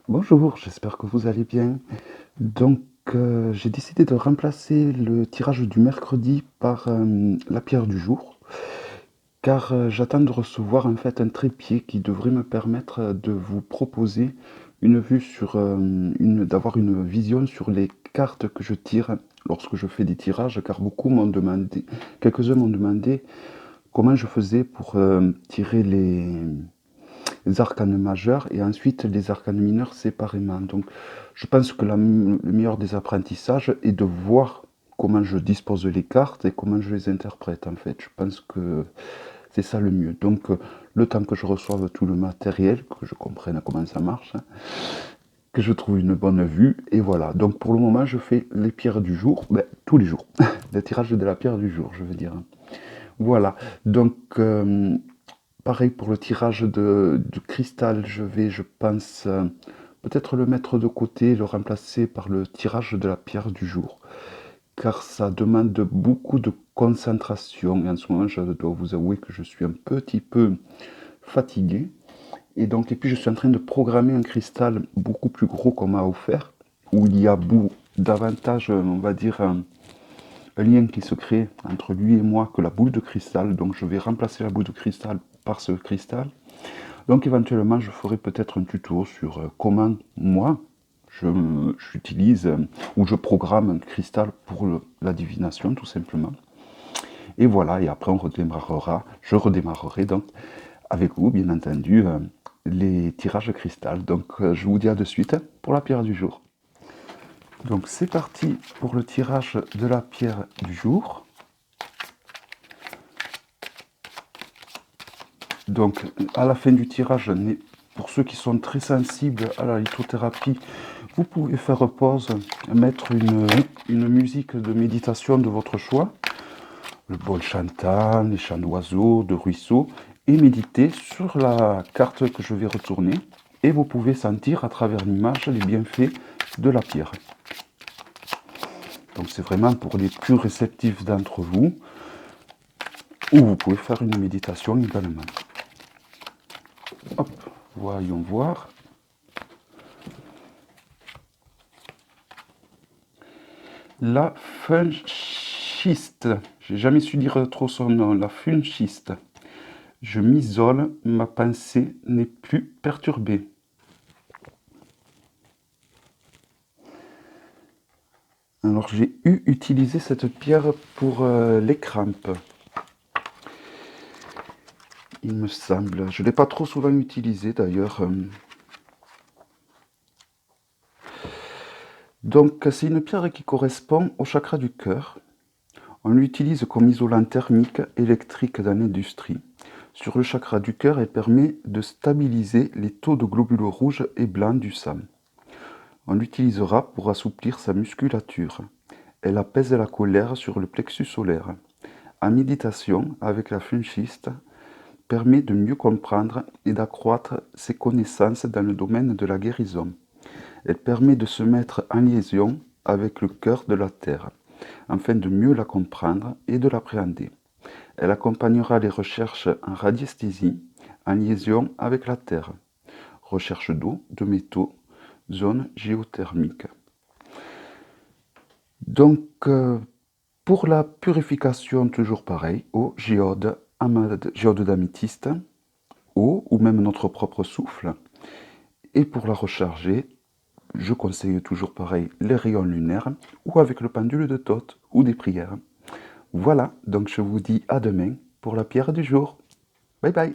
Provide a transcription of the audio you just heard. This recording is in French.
Bonjour, j'espère que vous allez bien. Donc, j'ai décidé de remplacer le tirage du mercredi par la pierre du jour, car j'attends de recevoir en fait un trépied qui devrait me permettre de vous proposer une vue sur, d'avoir une vision sur les cartes que je tire lorsque je fais des tirages, car beaucoup m'ont demandé, quelques-uns m'ont demandé comment je faisais pour tirer les arcanes majeurs et ensuite les arcanes mineurs séparément. Donc je pense que le meilleur des apprentissages est de voir comment je dispose les cartes et comment je les interprète en fait. Je pense que c'est ça le mieux. Donc le temps que je reçoive tout le matériel, que je comprenne comment ça marche, hein, que je trouve une bonne vue, et voilà. Donc pour le moment je fais les pierres du jour, ben, tous les jours. Le tirage de la pierre du jour, je veux dire. Voilà. Donc pareil pour le tirage du cristal, je vais, je pense, peut-être le mettre de côté et le remplacer par le tirage de la pierre du jour. Car ça demande beaucoup de concentration. Et en ce moment, je dois vous avouer que je suis un petit peu fatigué. Et donc, et puis je suis en train de programmer un cristal beaucoup plus gros qu'on m'a offert, où il y a davantage, on va dire, un lien qui se crée entre lui et moi que la boule de cristal. Donc je vais remplacer la boule de cristal par ce cristal. Donc éventuellement, je ferai peut-être un tuto sur comment moi, j'utilise ou je programme un cristal pour la divination, tout simplement. Et voilà, et après je redémarrerai donc avec vous, bien entendu, les tirages de cristal. Donc je vous dis à de suite pour la pierre du jour. Donc c'est parti pour le tirage de la pierre du jour. Donc, à la fin du tirage, pour ceux qui sont très sensibles à la lithothérapie, vous pouvez faire pause, mettre une musique de méditation de votre choix, le bol chantant, les chants d'oiseaux, de ruisseaux, et méditer sur la carte que je vais retourner. Et vous pouvez sentir à travers l'image les bienfaits de la pierre. Donc c'est vraiment pour les plus réceptifs d'entre vous, ou vous pouvez faire une méditation également. Hop, voyons voir. La funchiste. J'ai jamais su dire trop son nom. La funchiste. Je m'isole, ma pensée n'est plus perturbée. Alors j'ai utilisé cette pierre pour les crampes. Il me semble. Je ne l'ai pas trop souvent utilisée d'ailleurs. Donc c'est une pierre qui correspond au chakra du cœur. On l'utilise comme isolant thermique électrique dans l'industrie. Sur le chakra du cœur, elle permet de stabiliser les taux de globules rouges et blancs du sang. On l'utilisera pour assouplir sa musculature. Elle apaise la colère sur le plexus solaire. En méditation, avec la funchiste, permet de mieux comprendre et d'accroître ses connaissances dans le domaine de la guérison. Elle permet de se mettre en liaison avec le cœur de la Terre, afin de mieux la comprendre et de l'appréhender. Elle accompagnera les recherches en radiesthésie, en liaison avec la Terre, recherche d'eau, de métaux, zone géothermique. Donc, pour la purification, toujours pareil, eau, géode, géode d'améthyste, eau ou même notre propre souffle. Et pour la recharger, je conseille toujours pareil les rayons lunaires ou avec le pendule de Thoth ou des prières. Voilà, donc je vous dis à demain pour la pierre du jour. Bye bye.